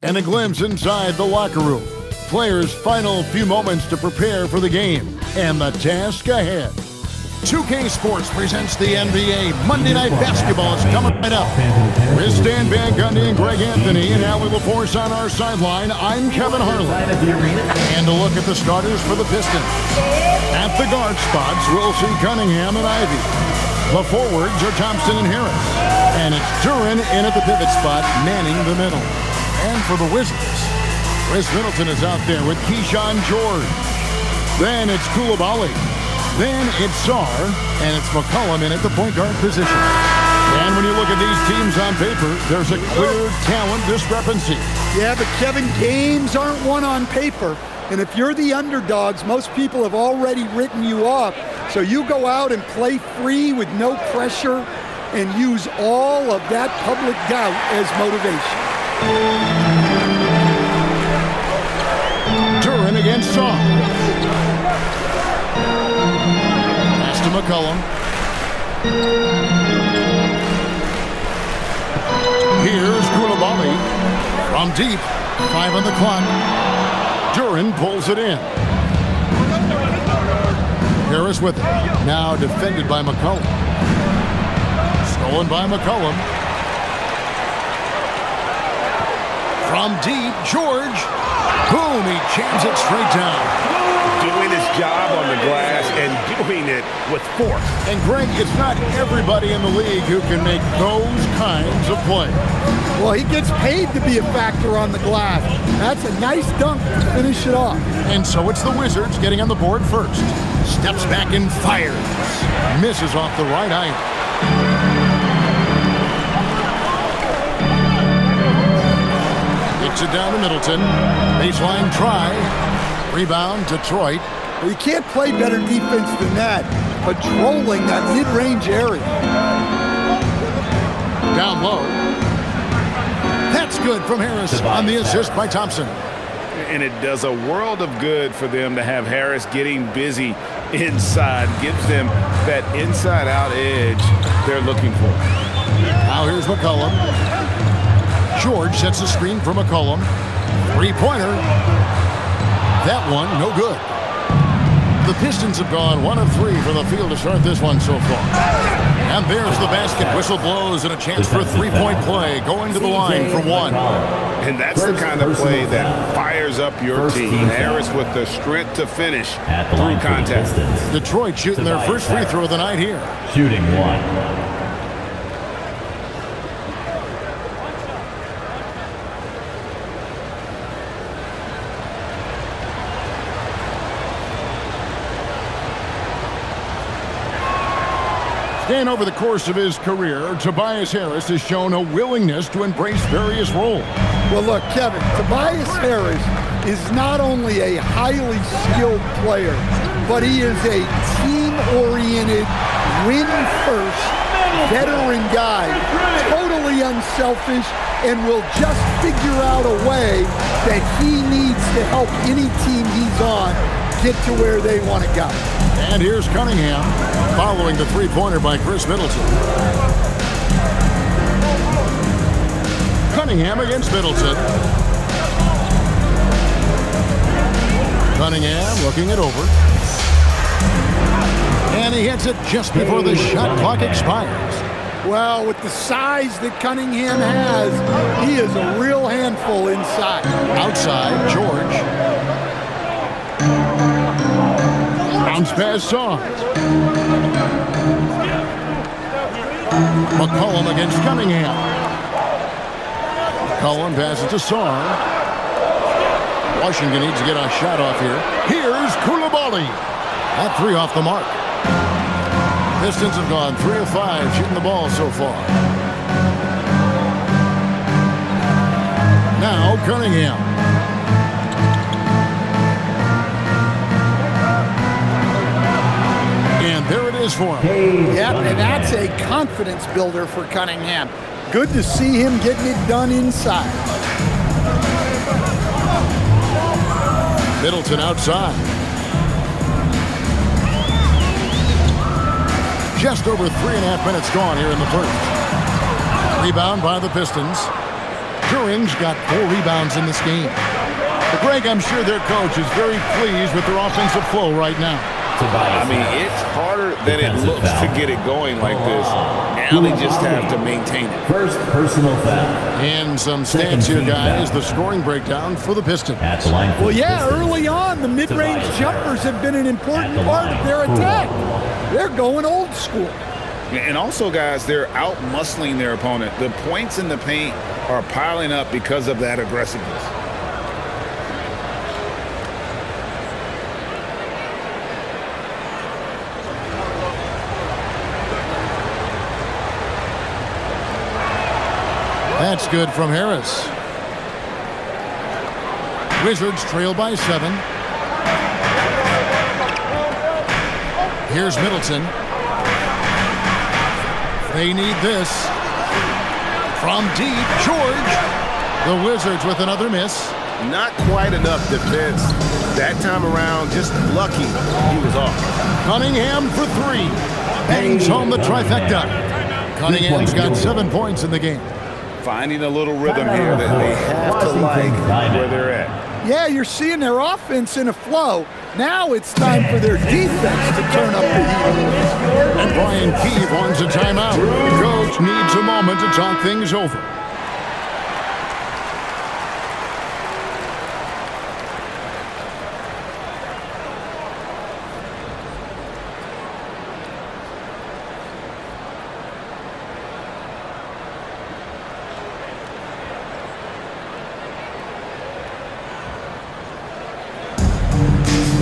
And a glimpse inside the locker room. Players' final few moments to prepare for the game and the task ahead. 2K Sports presents the NBA. Monday Night Basketball is coming right up. With Stan Van Gundy and Greg Anthony and Allie LaForce on our sideline, I'm Kevin Harlan. And a look at the starters for the Pistons. At the guard spots, we'll see Cunningham and Ivy. The forwards are Thompson and Harris. And it's Duren in at the pivot spot, manning the middle. And for the Wizards, Chris Middleton is out there with Keyshawn George. Then it's Coulibaly. Then it's Sarr, and it's McCollum in at the point guard position. And when you look at these teams on paper, there's a clear talent discrepancy. Yeah, but Kevin, games aren't won on paper. And if you're the underdogs, most people have already written you off. So you go out and play free with no pressure and use all of that public doubt as motivation. Duren against Sarr. To McCollum. Here's Coulibaly from deep. 5 on the clock. Duren pulls it in. Harris with it. Now defended by McCollum. Stolen by McCollum. From deep, George. Boom, he jams it straight down. Doing his job on the glass and doing it with force. And Greg, it's not everybody in the league who can make those kinds of plays. Well, he gets paid to be a factor on the glass. That's a nice dunk to finish it off. And so it's the Wizards getting on the board first. Steps back and fires. Misses off the right iron. Gets it down to Middleton. Baseline try. Rebound, Detroit. Well, you can't play better defense than that. Patrolling that mid-range area. Down low. That's good from Harris on the assist by Thompson. And it does a world of good for them to have Harris getting busy inside. Gives them that inside-out edge they're looking for. Now here's McCollum. George sets the screen for McCollum. Three-pointer. That one, no good. The Pistons have gone 1 of 3 for the field to start this one so far. And there's the basket. Whistle blows and a chance for a three-point play. Going to the line for 1. And that's the kind of play that fires up your team. Harris with the strength to finish through contest. Detroit shooting their first free throw of the night here. Shooting 1. And over the course of his career, Tobias Harris has shown a willingness to embrace various roles. Well, look, Kevin, Tobias Harris is not only a highly skilled player, but he is a team-oriented, win-first, veteran guy, totally unselfish, and will just figure out a way that he needs to help any team he's on get to where they want to go. And here's Cunningham following the three-pointer by Chris Middleton. Cunningham against Middleton. Cunningham looking it over. And he hits it just before the shot clock expires. Well, with the size that Cunningham has, he is a real handful inside. Outside, George. Bounce pass, Sarr. McCollum against Cunningham. McCollum passes to Sarr. Washington needs to get a shot off here. Here's Coulibaly. That 3 off the mark. Pistons have gone 3 of 5 shooting the ball so far. Now Cunningham. There it is for him. Yep, and that's a confidence builder for Cunningham. Good to see him getting it done inside. Middleton outside. Just over 3.5 minutes gone here in the first. Rebound by the Pistons. Duren's got 4 rebounds in this game. But Greg, I'm sure their coach is very pleased with their offensive flow right now. I mean, it's harder than it looks to get it going like this. Now they just have to maintain it. First personal foul. And some stats here, guys. The scoring breakdown for the Pistons. Well, yeah, early on, the mid-range jumpers have been an important part of their attack. They're going old school. And also, guys, they're out-muscling their opponent. The points in the paint are piling up because of that aggressiveness. That's good from Harris. Wizards trail by 7. Here's Middleton. They need this. From deep, George. The Wizards with another miss. Not quite enough defense. That time around, just lucky he was off. Cunningham for 3. Bangs home the trifecta. Cunningham's got 7 points in the game. Finding a little rhythm here that they have to like where they're at. Yeah, you're seeing their offense in a flow. Now it's time for their defense to turn up the heat. And Brian Keefe wants a timeout. The coach needs a moment to talk things over.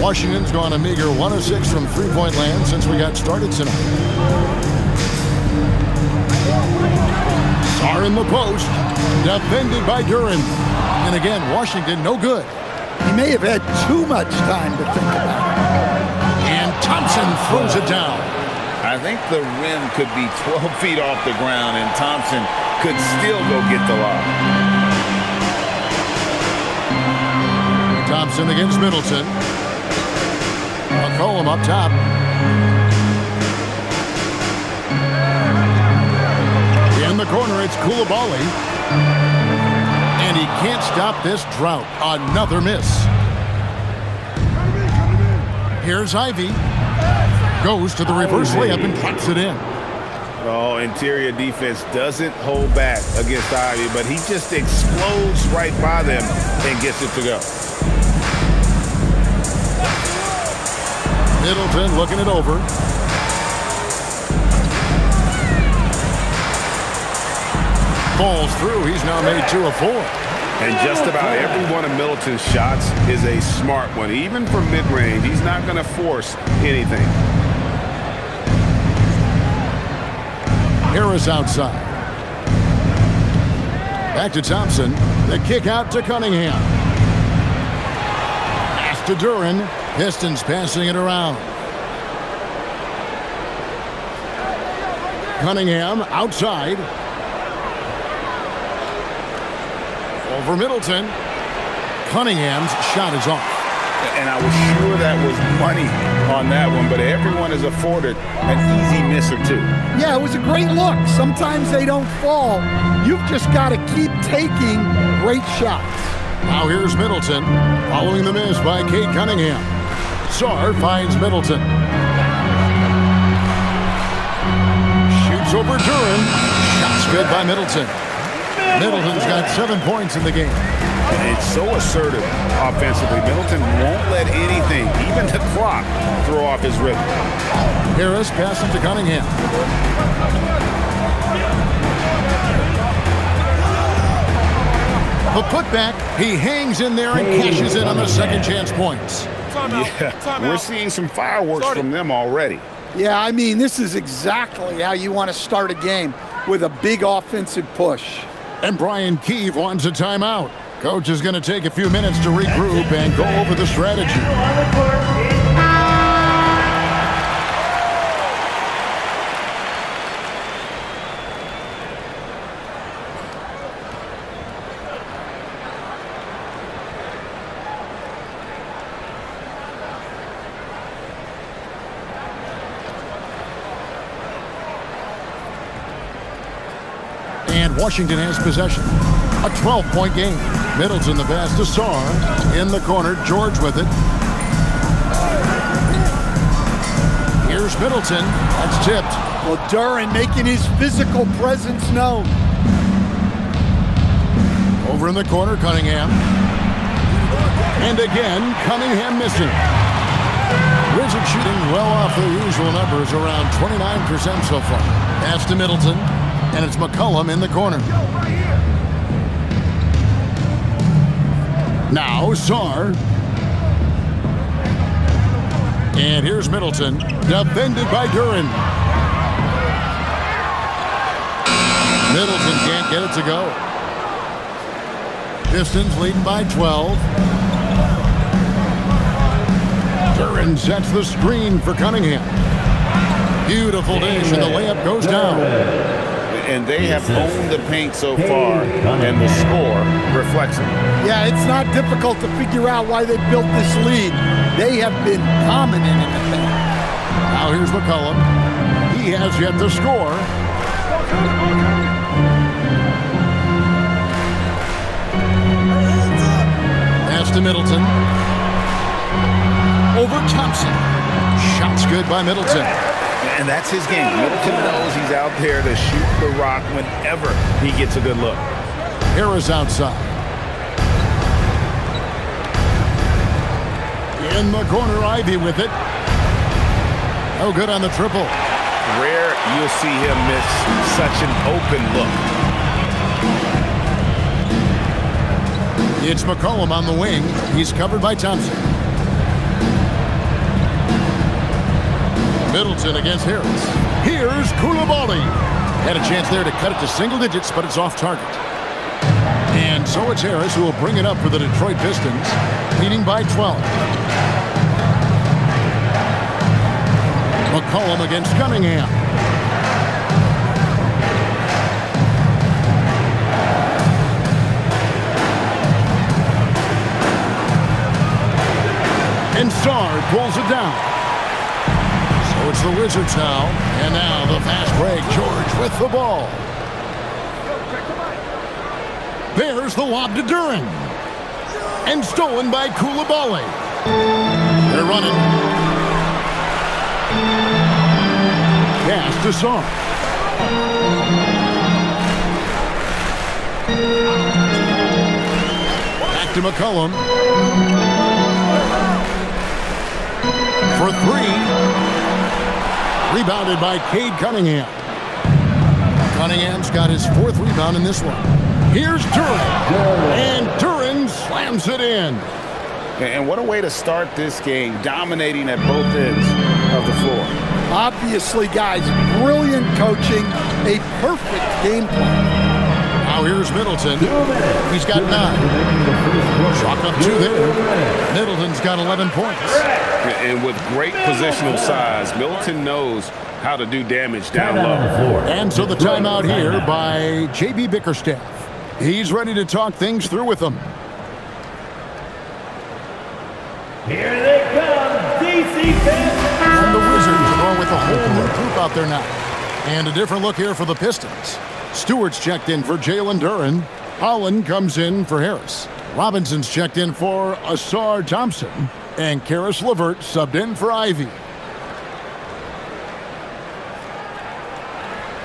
Washington's gone a meager 1 of 6 from three-point land since we got started tonight. Sarr in the post, defended by Duren. And again, Washington no good. He may have had too much time to think about it. And Thompson throws it down. I think the rim could be 12 feet off the ground, and Thompson could still go get the lob. Thompson against Middleton. McCollum up top. In the corner, it's Koulibaly. And he can't stop this drought. Another miss. Here's Ivy. Goes to the reverse layup and puts it in. Oh, interior defense doesn't hold back against Ivy, but he just explodes right by them and gets it to go. Middleton looking it over. Falls through. He's now made 2 of 4. And just about every one of Middleton's shots is a smart one. Even from mid-range, he's not going to force anything. Harris outside. Back to Thompson. The kick out to Cunningham. Pass to Duren. Pistons passing it around. Cunningham outside. Over Middleton. Cunningham's shot is off. And I was sure that was money on that one, but everyone is afforded an easy miss or two. Yeah, it was a great look. Sometimes they don't fall. You've just got to keep taking great shots. Now here's Middleton, following the miss by Kate Cunningham. Sarr finds Middleton. Shoots over Duren. Shots good by Middleton. Middleton's got 7 points in the game. And it's so assertive offensively. Middleton won't let anything, even the clock, throw off his rhythm. Harris passing to Cunningham. The putback, he hangs in there and cashes in on the second chance points. Yeah, we're seeing some fireworks from them already. Yeah, I mean, this is exactly how you want to start a game, with a big offensive push. And Brian Keefe wants a timeout. Coach is going to take a few minutes to regroup and go over the strategy. And Washington has possession. A 12-point game. Middleton the pass to Sarr. In the corner, George with it. Here's Middleton. That's tipped. Well, Duren making his physical presence known. Over in the corner, Cunningham. And again, Cunningham missing. Wizards shooting well off their usual numbers, around 29% so far. Pass to Middleton, and it's McCollum in the corner. Now Sarr. And here's Middleton, defended by Duren. Middleton can't get it to go. Pistons leading by 12. Duren sets the screen for Cunningham. Beautiful dish, and the layup goes down. And they have owned the paint so far, and the score reflects it. Yeah, it's not difficult to figure out why they built this lead. They have been dominant in the paint. Now here's McCollum. He has yet to score. Pass to Middleton. Over Thompson. Shots good by Middleton. And that's his game. Middleton knows he's out there to shoot the rock whenever he gets a good look. Harris outside. In the corner, Ivy with it. No good on the triple. Rare you'll see him miss such an open look. It's McCollum on the wing. He's covered by Thompson. Middleton against Harris. Here's Coulibaly. Had a chance there to cut it to single digits, but it's off target. And so it's Harris who will bring it up for the Detroit Pistons, leading by 12. McCollum against Cunningham. And Sarr pulls it down. So it's the Wizards now. And now the fast break. George with the ball. There's the lob to Duren. And stolen by Coulibaly. They're running. Pass to Sarr. Back to McCollum. For three. Rebounded by Cade Cunningham. Cunningham's got his fourth rebound in this one. Here's Duren. And Duren slams it in. And what a way to start this game, dominating at both ends of the floor. Obviously, guys, brilliant coaching, a perfect game plan. Now here's Middleton. He's got 9. Chalk up 2 there. Middleton's got 11 points. And with great positional size, Middleton knows how to do damage down low. And so the timeout here by J.B. Bickerstaff. He's ready to talk things through with them. Here they come, DC fans. And the Wizards are with a whole new group out there now. And a different look here for the Pistons. Stewart's checked in for Jalen Duren. Holland comes in for Harris. Robinson's checked in for Ausar Thompson. And Karis LeVert subbed in for Ivy.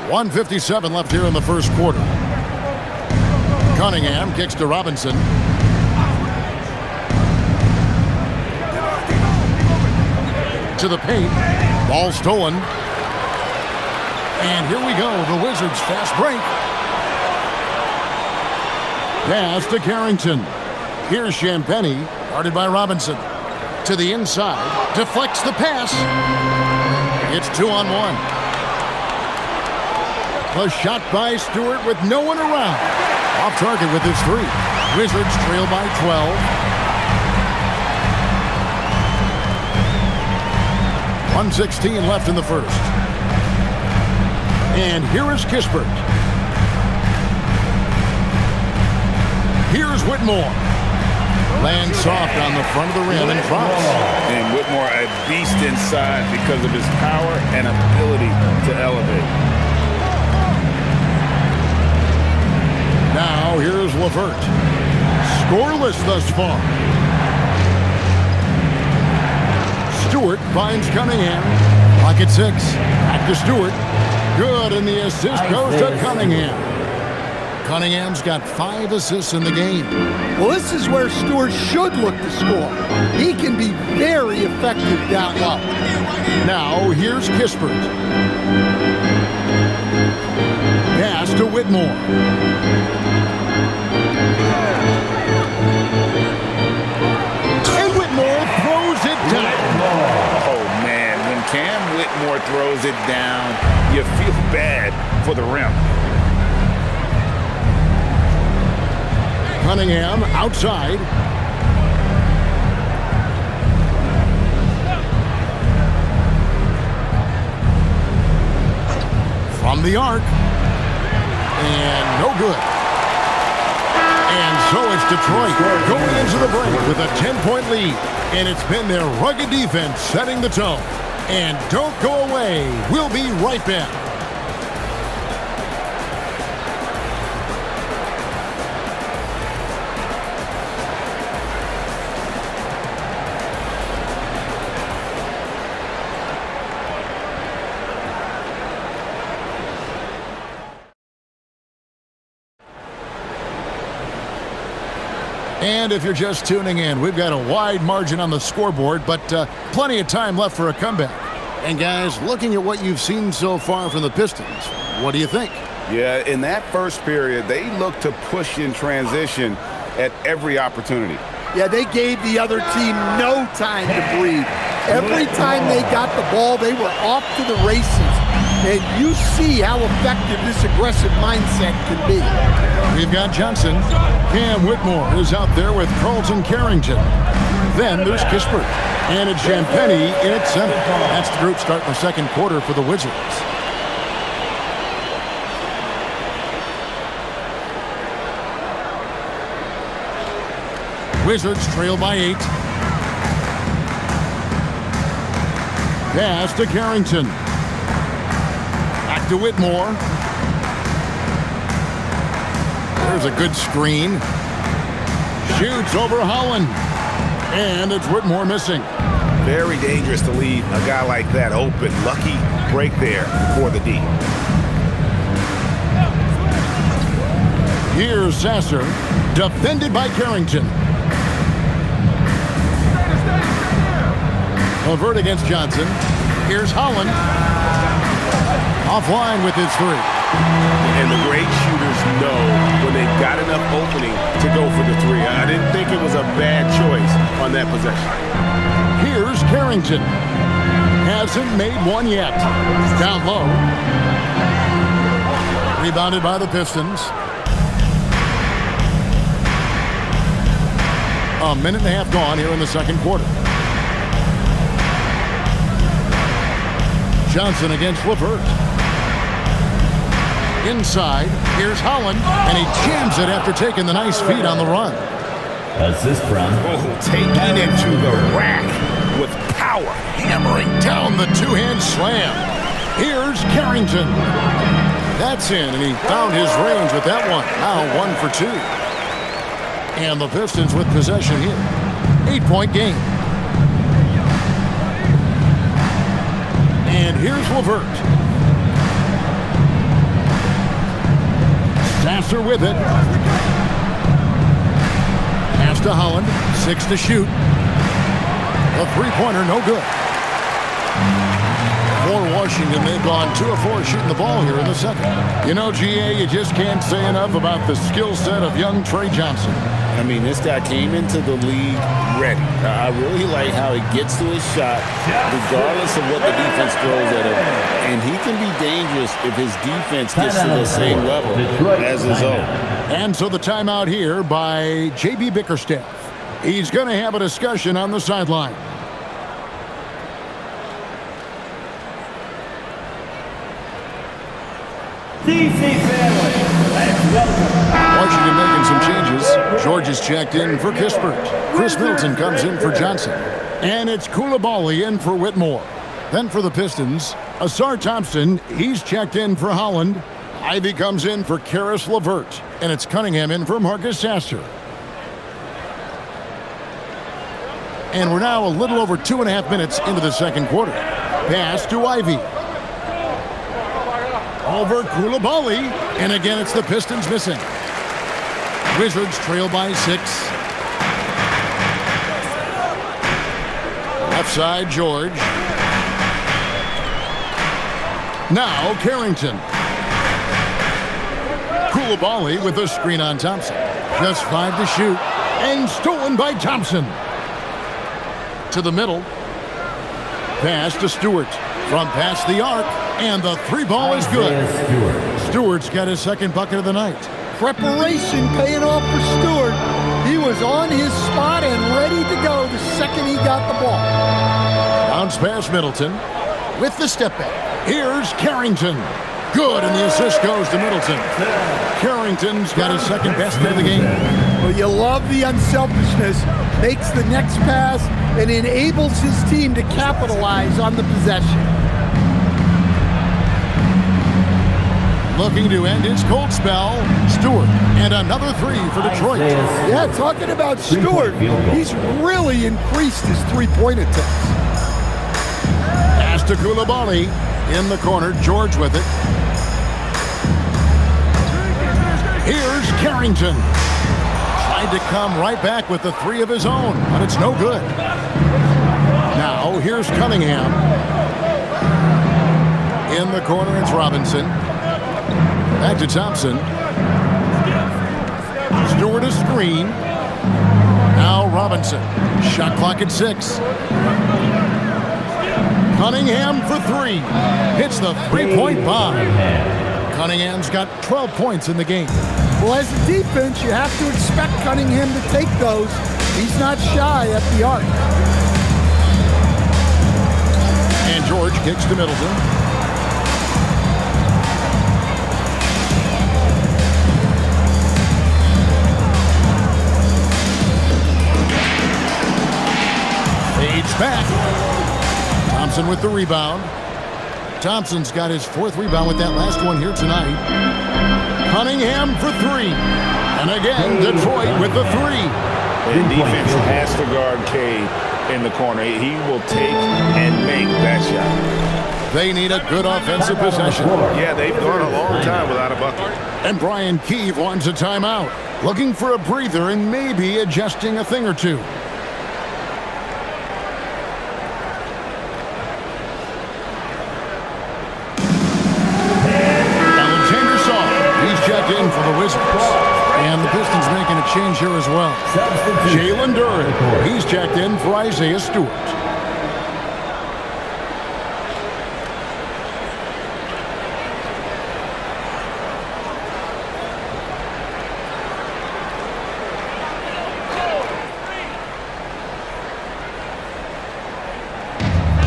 1:57 left here in the first quarter. Cunningham kicks to Robinson. To the paint. Ball stolen. And here we go. The Wizards fast break. Pass to Carrington. Here's Champagnie, guarded by Robinson. To the inside. Deflects the pass. It's 2-on-1. A shot by Stewart with no one around. Off target with his 3. Wizards trail by 12. 1:16 left in the first. And here is Kispert. Here's Whitmore. Lands soft on the front of the rim and drops. And Whitmore a beast inside because of his power and ability to elevate. Now here's LeVert. Scoreless thus far. Stewart finds Cunningham. Pocket 6. Back to Stewart. Good, and the assist goes to Cunningham. Cunningham's got 5 assists in the game. Well, this is where Stewart should look to score. He can be very effective down low. Now here's Kispert. Pass to Whitmore. And Whitmore throws it down. Oh, man, when Cam Whitmore throws it down, you feel bad for the rim. Cunningham outside. From the arc. And no good. And so it's Detroit going into the break with a 10-point lead. And it's been their rugged defense setting the tone. And don't go away. We'll be right back. And if you're just tuning in, we've got a wide margin on the scoreboard, but plenty of time left for a comeback. And guys, looking at what you've seen so far from the Pistons, what do you think? Yeah, in that first period, they looked to push in transition at every opportunity. Yeah, they gave the other team no time to breathe. Every time they got the ball, they were off to the races. And you see how effective this aggressive mindset can be. We've got Johnson. Cam Whitmore is out there with Carlton Carrington. Then there's Kispert. And it's Champagny in its center. That's the group starting the second quarter for the Wizards. Wizards trail by 8. Pass to Carrington. Back to Whitmore. There's a good screen. Shoots over Holland. And it's Whitmore missing. Very dangerous to leave a guy like that open. Lucky break there for the D. Here's Sasser. Defended by Carrington. LeVert against Johnson. Here's Holland. Offline with his 3. And the great shooters know when they've got enough opening to go for the 3. I didn't think it was a bad choice on that possession. Here's Carrington. Hasn't made one yet. Down low. Rebounded by the Pistons. A minute and a half gone here in the second quarter. Johnson against LeVert. Inside, here's Holland, and he jams it after taking the nice feed on the run. Assist from. Taking it to the rack with power. Hammering down the two-hand slam. Here's Carrington. That's in, and he found his range with that one. Now 1 for 2. And the Pistons with possession here. 8-point game. And here's LeVert. Sasser with it. Pass to Holland. 6 to shoot. A three-pointer, no good. For Washington, they've gone 2 of 4 shooting the ball here in the second. You know, GA, you just can't say enough about the skill set of young Trey Johnson. I mean, this guy came into the league ready. I really like how he gets to his shot, regardless of what the defense throws at him. And he can be dangerous if his defense gets to the same level as his own. And so the timeout here by J.B. Bickerstaff. He's going to have a discussion on the sideline. DC family, let's welcome. Washington making some changes. George is checked in for Kispert. Chris Milton comes in for Johnson. And it's Coulibaly in for Whitmore. Then for the Pistons, Asar Thompson, he's checked in for Holland. Ivy comes in for Karis LeVert, and it's Cunningham in for Marcus Sasser. And we're now a little over 2.5 minutes into the second quarter. Pass to Ivy. Over Coulibaly, and again it's the Pistons missing. Wizards trail by 6. Left side, George. Now Carrington. Coulibaly with the screen on Thompson. Just 5 to shoot, and stolen by Thompson. To the middle. Pass to Stewart. From past the arc, and the 3-ball is good. Stewart's got his second bucket of the night. Preparation paying off for Stewart. He was on his spot and ready to go the second he got the ball. Bounce pass Middleton with the step back. Here's Carrington. Good, and the assist goes to Middleton. Carrington's got his second best of the game. Well, you love the unselfishness. Makes the next pass and enables his team to capitalize on the possession. Looking to end his cold spell, Stewart, and another 3 for Detroit. Yeah, talking about Stewart, he's really increased his three-point attempts. Pass to Coulibaly. In the corner, George with it. Here's Carrington. Tried to come right back with the 3 of his own, but it's no good. Now, here's Cunningham. In the corner, it's Robinson. Back to Thompson. Stewart a screen. Now Robinson. Shot clock at 6. Cunningham for 3. Hits the 3-point bomb. Cunningham's got 12 points in the game. Well, as a defense, you have to expect Cunningham to take those. He's not shy at the arc. And George kicks to Middleton. Fades back. Thompson with the rebound. Thompson's got his 4th rebound with that last one here tonight. Cunningham for 3. And again, Detroit with the 3. The defense has to guard K in the corner. He will take and make that shot. They need a good offensive possession. Yeah, they've gone a long time without a bucket. And Brian Keefe wants a timeout. Looking for a breather and maybe adjusting a thing or two. Checked in for the Wizards. And the Pistons making a change here as well. Jalen Duren. He's checked in for Isaiah Stewart.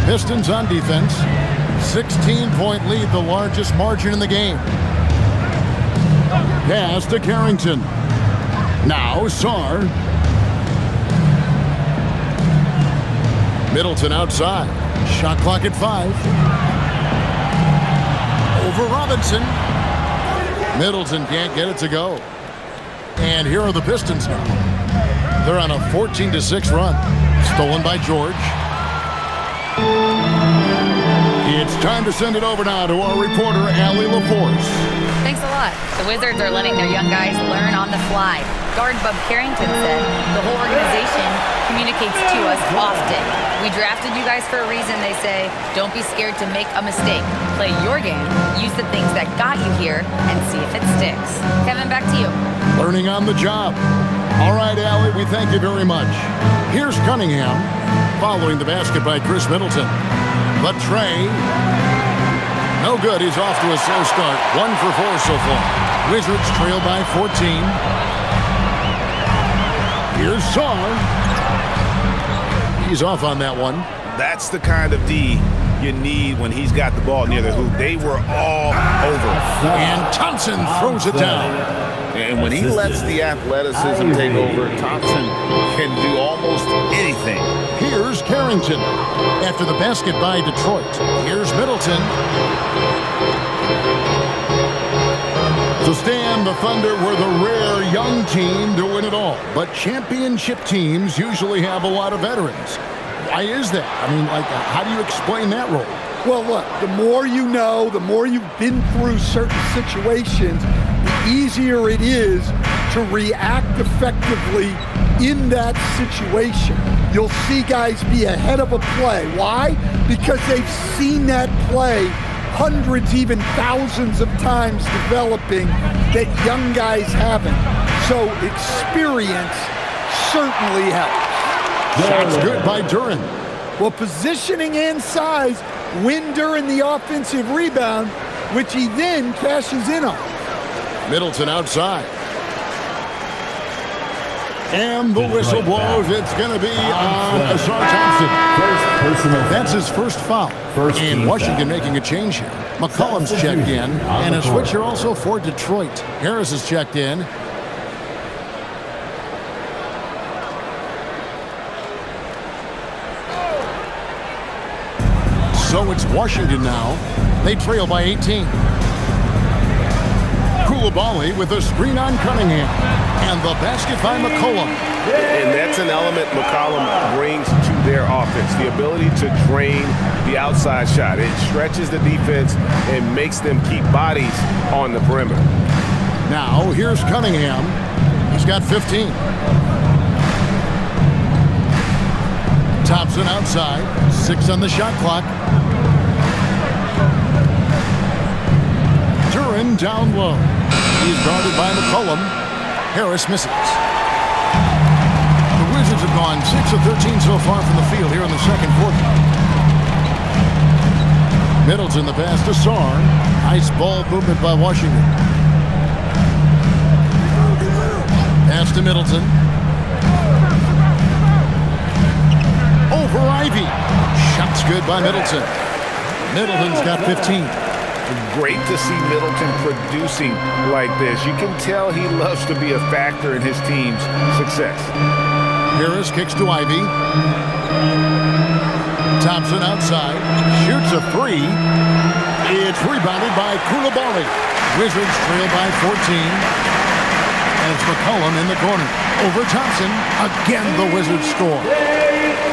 Pistons on defense. 16-point lead, the largest margin in the game. Pass to Carrington. Now Sarr. Middleton outside. Shot clock at 5. Over Robinson. Middleton can't get it to go. And here are the Pistons now. They're on a 14-6 run. Stolen by George. It's time to send it over now to our reporter, Allie LaForce. Thanks a lot. The Wizards are letting their young guys learn on the fly. Guard Bub Carrington said, the whole organization communicates to us often. We drafted you guys for a reason, they say. Don't be scared to make a mistake. Play your game, use the things that got you here, and see if it sticks. Kevin, back to you. Learning on the job. All right, Allie, we thank you very much. Here's Cunningham, following the basket by Chris Middleton. But Trey, no good. He's off to a slow start. 1 for 4 so far. Wizards trail by 14. Here's Sarr. He's off on that one. That's the kind of D you need when he's got the ball near the hoop. They were all over. And Thompson throws it down. And when he lets the athleticism take over, Thompson can do almost anything. Here's Carrington. After the basket by Detroit. Here's Middleton. So Stan, the Thunder were the rare young team to win it all. But championship teams usually have a lot of veterans. Why is that? I mean, how do you explain that role? Well, look, the more you know, the more you've been through certain situations, the easier it is to react effectively in that situation. You'll see guys be ahead of a play. Why? Because they've seen that play hundreds, even thousands of times developing that young guys haven't. So experience certainly helps. Shots good by Duren. Well, positioning and size win Duren the offensive rebound, which he then cashes in on. Middleton outside. And the whistle blows. It's going to be on Asar Thompson. That's his first foul. And Washington making a change here. McCollum's checked in. And a switcher also for Detroit. Harris is checked in. So it's Washington now. They trail by 18. Koulibaly with a screen on Cunningham. And the basket by McCollum. And that's an element McCollum brings to their offense. The ability to drain the outside shot. It stretches the defense and makes them keep bodies on the perimeter. Now, here's Cunningham. He's got 15. Thompson outside. 6 on the shot clock. Duren down low. He's guarded by McCollum. Harris misses. The Wizards have gone 6 of 13 so far from the field here in the second quarter. Middleton the pass to Sarr. Nice ball movement by Washington. Pass to Middleton. Over Ivy. Shots good by Middleton. Middleton's got 15. Great to see Middleton producing like this. You can tell he loves to be a factor in his team's success. Harris kicks to Ivy. Thompson outside. Shoots a 3. It's rebounded by Koulibaly. Wizards trail by 14. And it's McCollum in the corner. Over Thompson. Again, the Wizards score.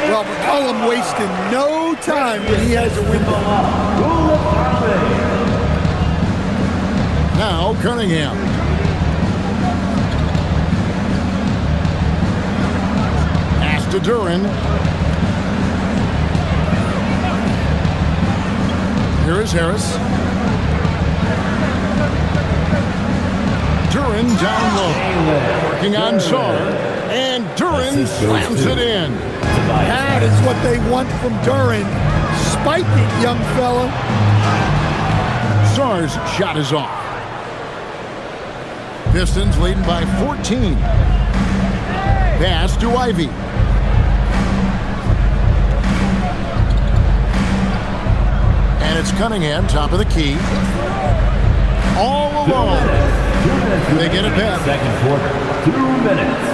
Well, McCollum wasting no time when he has a window. Now Cunningham. Pass to Duren. Here is Harris. Duren down low. Working on Sarr. And Duren slams it in. That is what they want from Duren. Spike it, young fella. Sarr's shot is off. Pistons leading by 14. Pass to Ivy. And it's Cunningham, top of the key. All alone. They get it back. Second quarter, 2 minutes.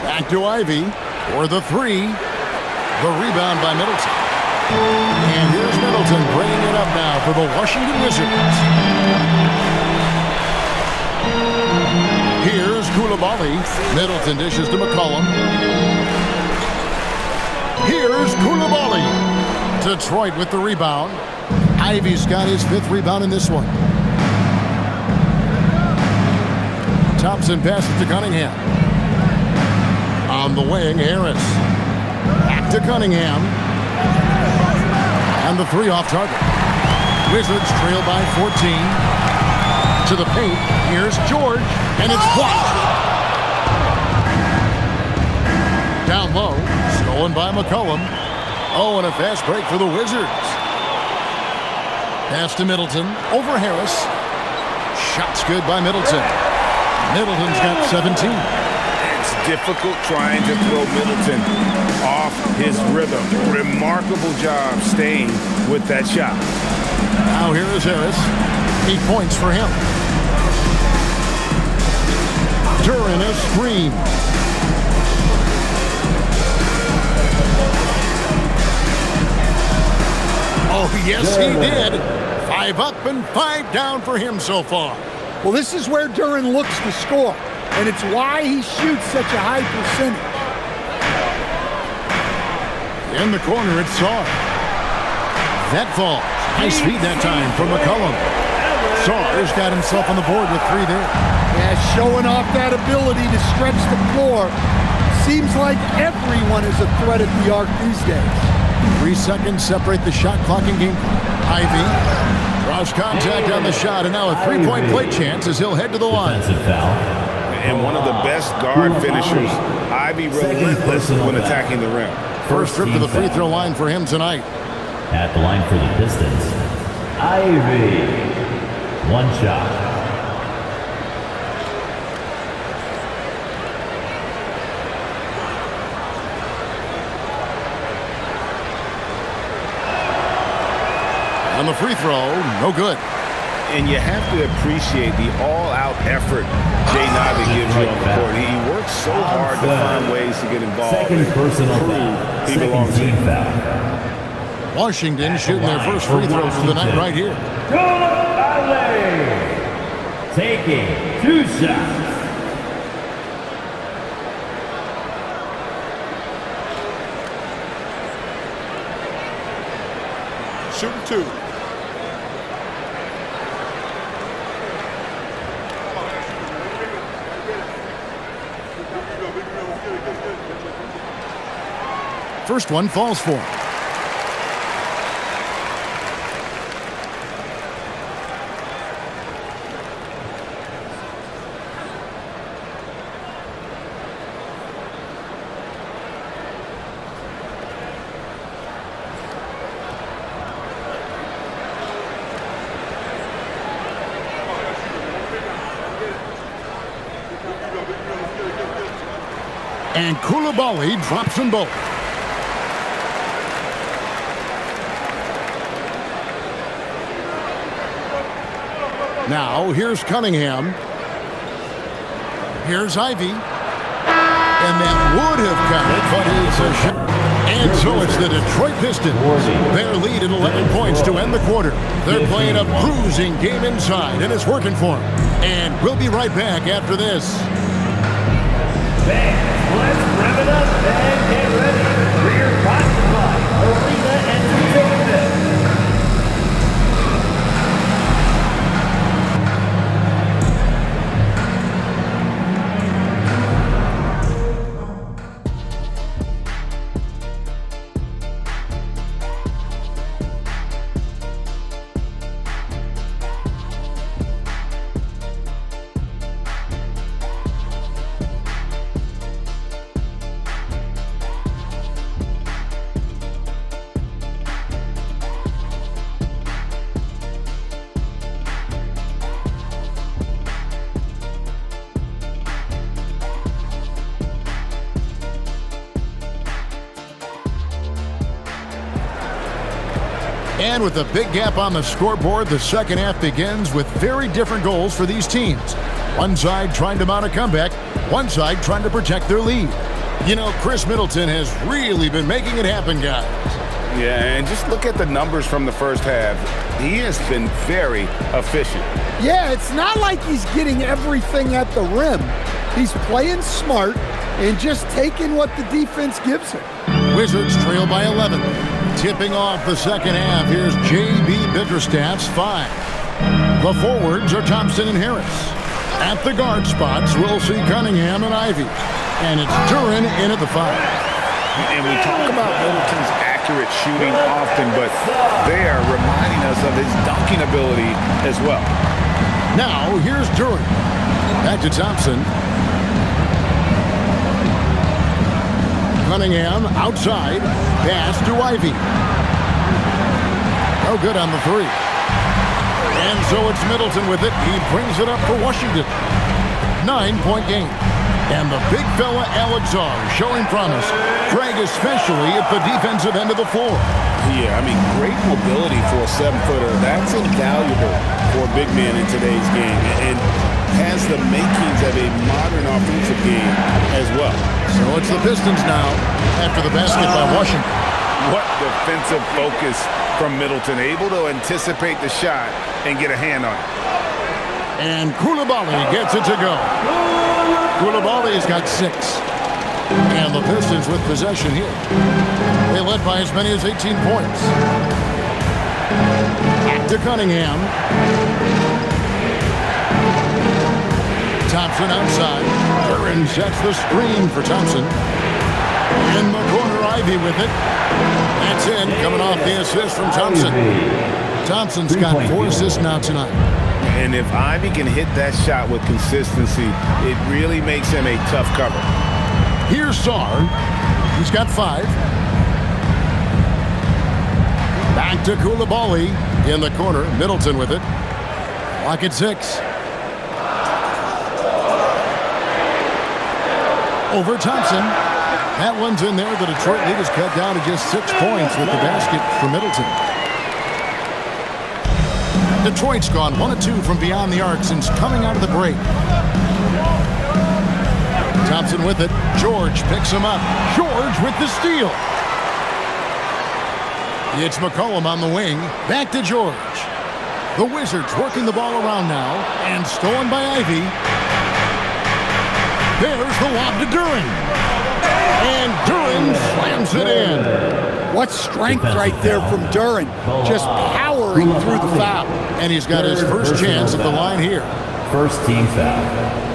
Back to Ivy for the 3. The rebound by Middleton. And here's Middleton bringing it up now for the Washington Wizards. Here's Koulibaly. Middleton dishes to McCollum. Here's Koulibaly. Detroit with the rebound. Ivy's got his 5th rebound in this one. Thompson passes to Cunningham. On the wing, Harris. Back to Cunningham. And the 3 off target. Wizards trail by 14. To the paint. Here's George. And it's blocked. Down low. Stolen by McCollum. Oh, and a fast break for the Wizards. Pass to Middleton. Over Harris. Shots good by Middleton. Middleton's got 17. It's difficult trying to throw Middleton off his rhythm. Remarkable job staying with that shot. Now here is Harris. 8 points for him. Duren a screen. Oh, yes, he did. 5 up and 5 down for him so far. Well, this is where Duren looks to score, and it's why he shoots such a high percentage. In the corner, it's Saar. That falls. Nice feed that time from McCollum. Saar's got himself on the board with 3 there. Yeah, showing off that ability to stretch the floor. Seems like everyone is a threat at the arc these days. 3 seconds separate the shot clock and game clock. Ivy draws contact on the shot, and now a 3-point play chance as he'll head to the line. And one of the best guard finishers, Ivy, relentless when attacking the rim. First trip to the free throw line for him tonight. At the line for the Pistons, Ivy. 1 shot. On the free throw, no good. And you have to appreciate the all-out effort Jay Ivy gives you on the court. He works so hard to find ways to get involved. Second personal foul. He belongs Second team in. foul. Washington shooting their first free throws of the night right here. Taking 2 shots. Shooting 2. First one falls for him. And Coulibaly drops them both. Now, here's Cunningham. Here's Ivy. And that would have counted, but it's a shot. And so it's the Detroit Pistons. Their lead at 11 points to end the quarter. They're playing a bruising game inside, and it's working for them. And we'll be right back after this. Fans, let's rev it up and get ready for your Bottom Arena Entertainment. And with a big gap on the scoreboard, the second half begins with very different goals for these teams. One side trying to mount a comeback, one side trying to protect their lead. You know, Chris Middleton has really been making it happen, guys. Yeah, and just look at the numbers from the first half. He has been very efficient. Yeah, it's not like he's getting everything at the rim. He's playing smart and just taking what the defense gives him. Wizards trail by 11. Tipping off the second half, here's J.B. Bickerstaff's 5. The forwards are Thompson and Harris. At the guard spots, we'll see Cunningham and Ivy. And it's Duren in at the 5. And we talk about Middleton's accurate shooting often, but they are reminding us of his dunking ability as well. Now, here's Duren. Back to Thompson. Cunningham outside. Pass to Ivy. No good on the 3. And so it's Middleton with it. He brings it up for Washington. 9-point game. And the big fella Alexar showing promise. Craig especially at the defensive end of the floor. Yeah, I mean, great mobility for a 7-footer. That's invaluable for a big man in today's game. And has the makings of a modern offensive game as well. So it's the Pistons now after the basket by Washington. What defensive focus from Middleton, able to anticipate the shot and get a hand on it. And Koulibaly gets it to go. Koulibaly's got 6. And the Pistons with possession here. They led by as many as 18 points. Back to Cunningham. Thompson outside. Duran sets the screen for Thompson. In the corner, Ivy with it. That's in, coming off the assist from Thompson. Thompson's got 4 assists now tonight. And if Ivy can hit that shot with consistency, it really makes him a tough cover. Here's Sarr. He's got 5. Back to Koulibaly in the corner. Middleton with it. Lock at 6. Over Thompson. That one's in there. The Detroit lead is cut down to just 6 points with the basket for Middleton. Detroit's gone 1 of 2 from beyond the arc since coming out of the break. Thompson with it. George picks him up. George with the steal. It's McCollum on the wing. Back to George. The Wizards working the ball around now. And stolen by Ivy. There's the lob to Duran. And Duran slams it in. What strength right there from Duran. Just powering through the foul. And he's got his first chance at the line here. First team foul.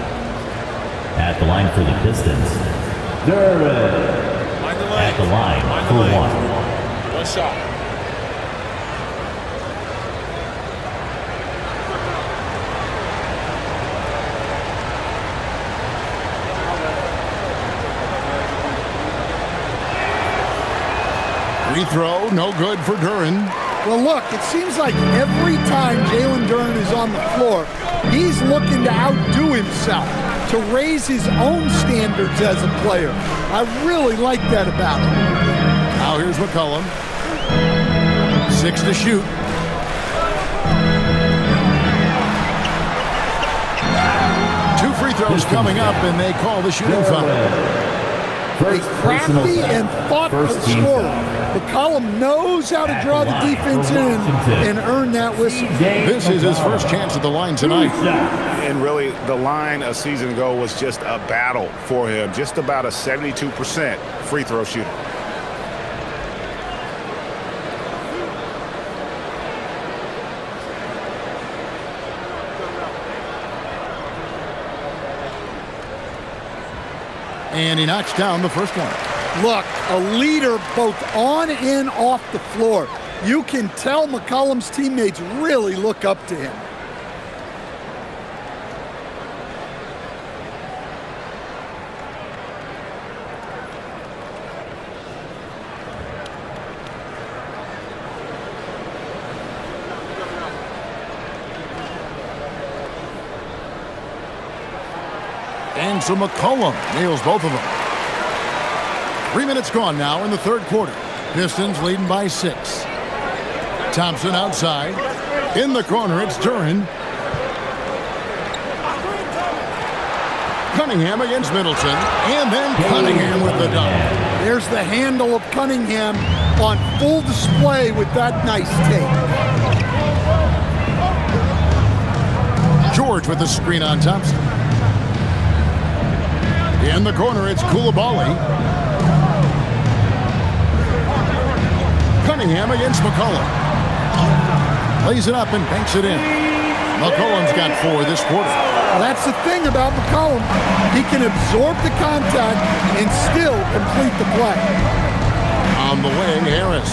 At the line for the Pistons, Duran. At the line for 1. One shot. Free throw, no good for Duran. Well, look, it seems like every time Jalen Duran is on the floor, he's looking to outdo himself, to raise his own standards as a player. I really like that about him. Now here's McCollum. 6 to shoot. Two free throws coming up, and they call the shooting foul. A crafty and thoughtful scorer. McCollum knows how to draw the defense in and earn that whistle. This is his first chance at the line tonight. And really, the line a season ago was just a battle for him. Just about a 72% free throw shooter. And he knocks down the first one. Look, a leader both on and off the floor. You can tell McCollum's teammates really look up to him. And so McCollum nails both of them. 3 minutes gone now in the third quarter. Pistons leading by 6. Thompson outside. In the corner, it's Duran. Cunningham against Middleton. And then Cunningham with the dunk. There's the handle of Cunningham on full display with that nice take. George with the screen on Thompson. In the corner, it's Koulibaly. Cunningham against McCollum. Lays it up and banks it in. McCollum's got 4 this quarter. Well, that's the thing about McCollum. He can absorb the contact and still complete the play. On the wing, Harris.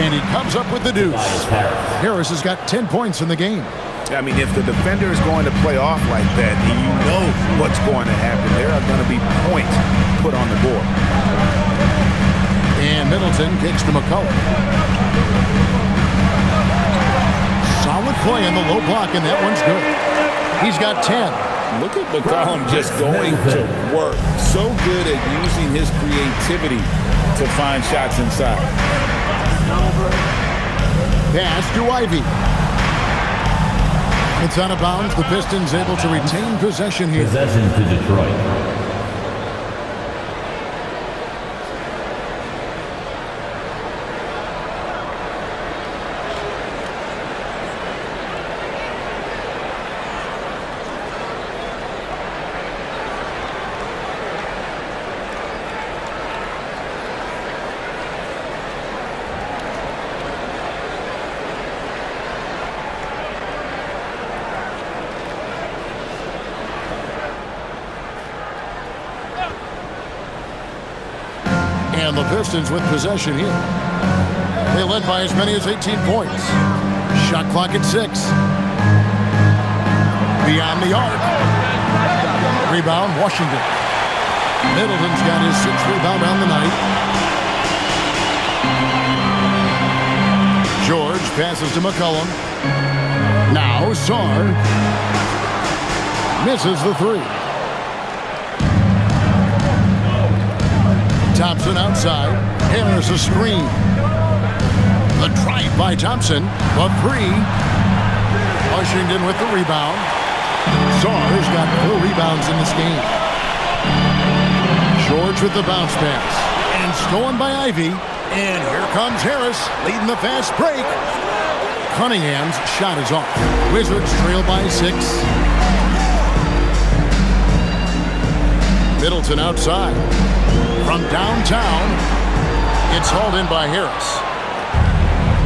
And he comes up with the deuce. Harris has got 10 points in the game. I mean, if the defender is going to play off like that, you know what's going to happen. There are going to be points put on the board. And Middleton kicks to McCollum. Solid play in the low block, and that one's good. He's got 10. Look at McCollum just going to work. So good at using his creativity to find shots inside. Pass to Ivy. It's out of bounds. The Pistons able to retain possession here. Possession to Detroit. And the Pistons with possession here. They led by as many as 18 points. Shot clock at 6. Beyond the arc. Rebound, Washington. Middleton's got his 6th rebound on the night. George passes to McCollum. Now Sarr misses the 3. Thompson outside. Harris a screen. The drive by Thompson. The 3. Washington with the rebound. Sarr's got 4 rebounds in this game. George with the bounce pass. And stolen by Ivy. And here comes Harris leading the fast break. Cunningham's shot is off. Wizards trail by 6. Middleton outside. From downtown, it's hauled in by Harris.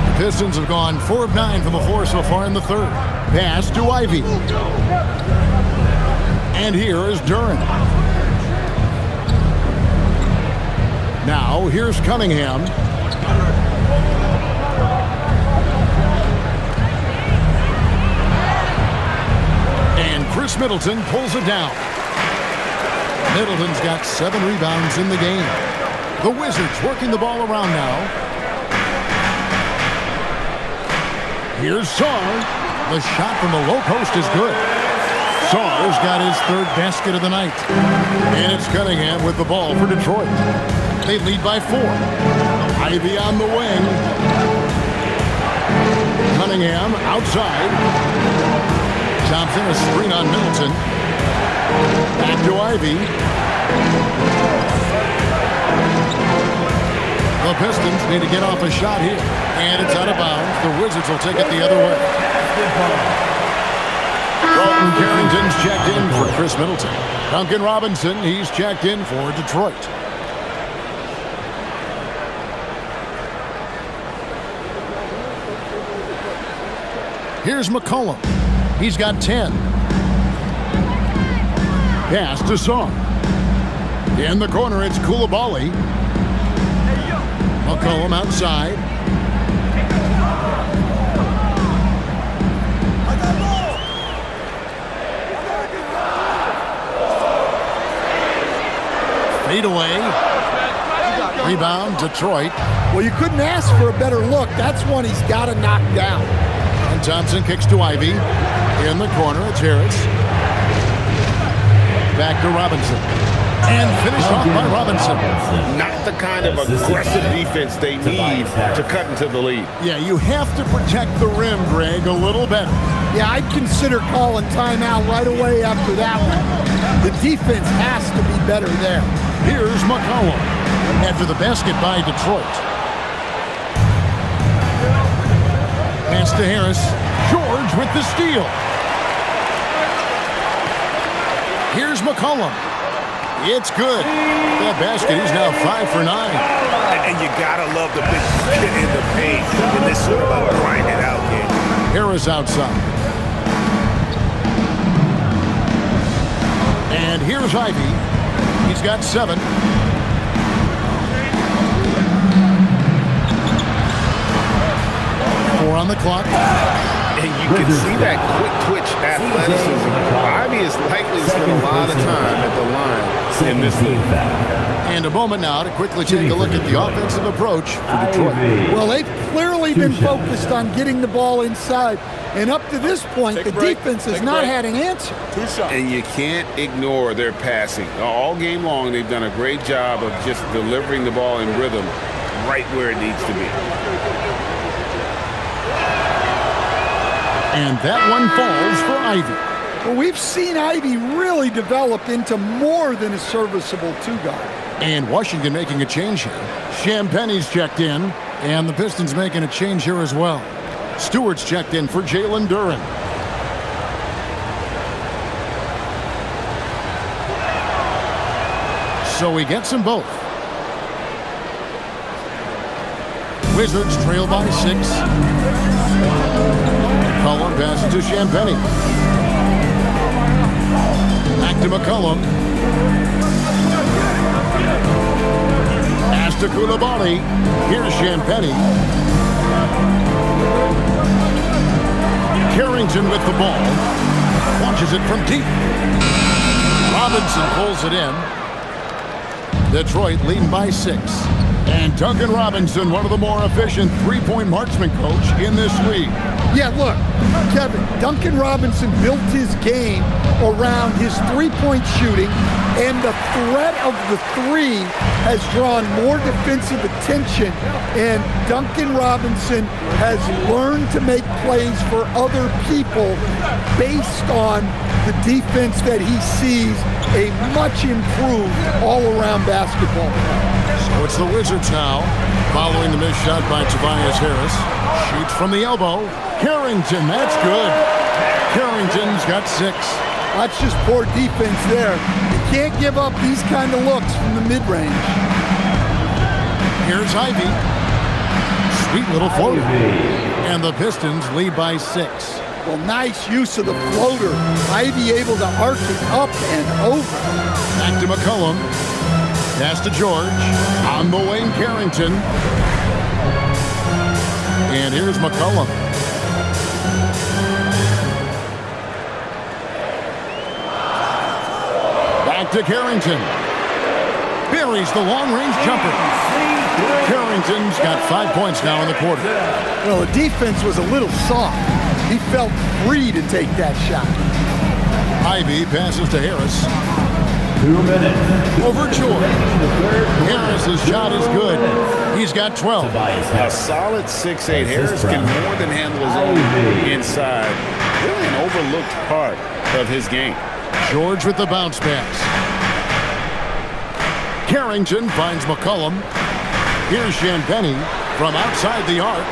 The Pistons have gone 4 of 9 from the floor so far in the 3rd. Pass to Ivy. And here is Duren. Now, here's Cunningham. And Chris Middleton pulls it down. Middleton's got 7 rebounds in the game. The Wizards working the ball around now. Here's Sarr. The shot from the low post is good. Sarr's got his 3rd basket of the night. And it's Cunningham with the ball for Detroit. They lead by 4. Ivy on the wing. Cunningham outside. Thompson a screen on Middleton. Back to Ivy. The Pistons need to get off a shot here. And it's out of bounds. The Wizards will take it the other way. Dalton Carrington's checked in for Chris Middleton. Duncan Robinson, he's checked in for Detroit. Here's McCollum. He's got 10. Pass to Sarr. In the corner, it's Coulibaly. McCollum outside. Fade away. Rebound, Detroit. Well, you couldn't ask for a better look. That's one he's got to knock down. And Thompson kicks to Ivy. In the corner, it's Harris. Back to Robinson. And finished off by Robinson. Not the kind of aggressive defense they need to cut into the lead. Yeah, you have to protect the rim, Greg, a little better. Yeah, I'd consider calling timeout right away after that one. The defense has to be better there. Here's McCollum after the basket by Detroit. Pass to Harris. George with the steal. Here's McCollum. It's good. That basket, he's now 5 for 9. And you gotta love the big hit in the paint in this sort of a grinded out game. Harris outside. And here's Ivy. He's got 7. Four on the clock. And you can see that quick twitch athleticism. Ivy is likely to spend a lot of time at the line in this league. And a moment now to quickly take a look at the offensive approach for Detroit. Well, they've clearly been focused on getting the ball inside. And up to this point, the defense has not had an answer. And you can't ignore their passing. All game long, they've done a great job of just delivering the ball in rhythm right where it needs to be. And that one falls for Ivy. Well, we've seen Ivy really develop into more than a serviceable two-guy. And Washington making a change here. Champagne's checked in, and the Pistons making a change here as well. Stewart's checked in for Jalen Duren. So he gets them both. Wizards trail by 6. McCollum passes to Champagne. Back to McCollum. Pass to Koulibaly. Here's Champagne. Carrington with the ball. Launches it from deep. Robinson pulls it in. Detroit leading by 6. And Duncan Robinson, one of the more efficient three-point marksman coach in this league. Yeah, look, Kevin, Duncan Robinson built his game around his three-point shooting, and the threat of the three has drawn more defensive attention, and Duncan Robinson has learned to make plays for other people based on the defense that he sees a much improved all-around basketball. So it's the Wizards now, following the missed shot by Tobias Harris. Shoots from the elbow. Carrington, that's good. Carrington's got 6. That's just poor defense there. You can't give up these kind of looks from the mid-range. Here's Ivy. Sweet little floater. And the Pistons lead by 6. Well, nice use of the floater. Ivy able to arc it up and over. Back to McCollum. Pass to George. On the wing, Carrington. And here's McCollum. Back to Carrington. Buries the long-range jumper. Carrington's got 5 points now in the quarter. Well, the defense was a little soft. He felt free to take that shot. Ivy passes to Harris. 2 minutes. Over George. Harris's shot is good. He's got 12. A solid 6'8". Harris can more than handle his own inside. Really an overlooked part of his game. George with the bounce pass. Carrington finds McCollum. Here's Champagnie from outside the arc.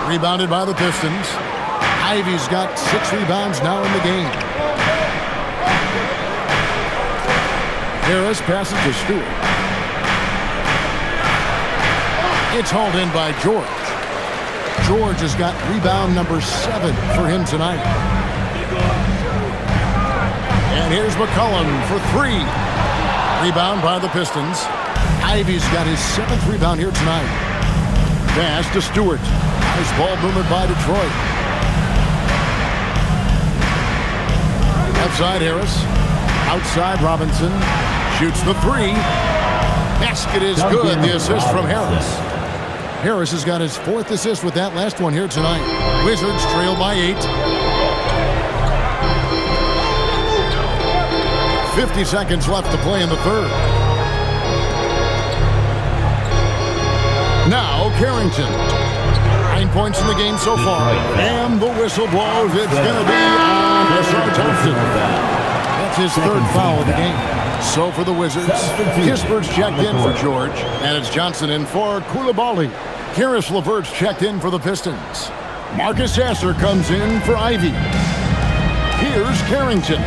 Rebounded by the Pistons. Ivy's got 6 rebounds now in the game. Harris passes to Stewart. It's hauled in by George. George has got rebound number 7 for him tonight. And here's McCollum for 3. Rebound by the Pistons. Ivy's got his 7th rebound here tonight. Pass to Stewart. Nice ball movement by Detroit. Outside Harris. Outside Robinson. Shoots the 3. Basket is good. The assist from Harris. Harris has got his 4th assist with that last one here tonight. Wizards trail by 8. 50 seconds left to play in the third. Now Carrington. 9 points in the game so far. And the whistle blows. It's going to be on Thompson. That's his 3rd foul of the game. So for the Wizards, Kispert's checked in for George, and it's Johnson in for Koulibaly. Karis LeVert's checked in for the Pistons. Marcus Sasser comes in for Ivy. Here's Carrington.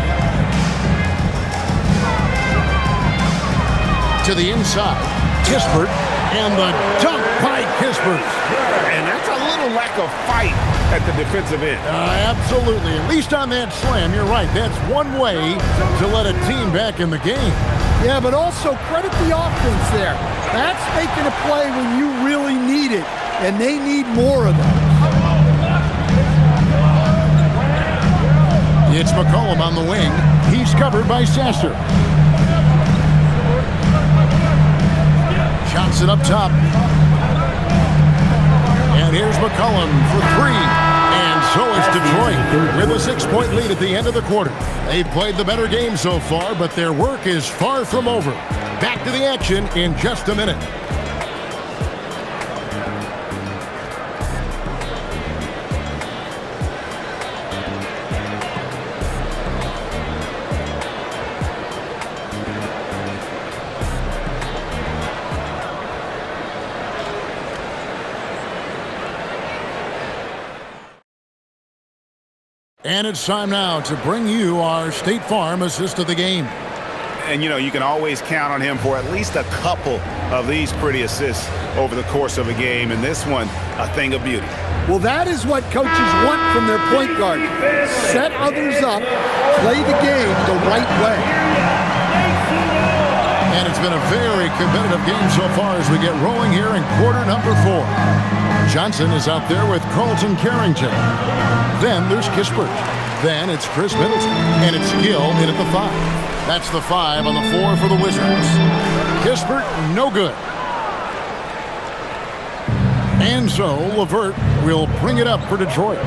To the inside, Kispert, and the dunk by Kispert. And that's a little lack of fight at the defensive end. Absolutely. At least on that slam, you're right. That's one way to let a team back in the game. Yeah, but also credit the offense there. That's making a play when you really need it, and they need more of them. It's McCollum on the wing. He's covered by Sasser. Johnson up top. And here's McCollum for 3. And so is Detroit with a 6-point lead at the end of the quarter. They've played the better game so far, but their work is far from over. Back to the action in just a minute. And it's time now to bring you our State Farm assist of the game. And, you know, you can always count on him for at least a couple of these pretty assists over the course of a game. And this one, a thing of beauty. Well, that is what coaches want from their point guard. Set others up, play the game the right way. And it's been a very competitive game so far as we get rolling here in quarter number 4. Johnson is out there with Carlton Carrington. Then there's Kispert. Then it's Chris Middleton. And it's Gill in at the 5. That's the 5 on the 4 for the Wizards. Kispert, no good. And so LeVert will bring it up for Detroit.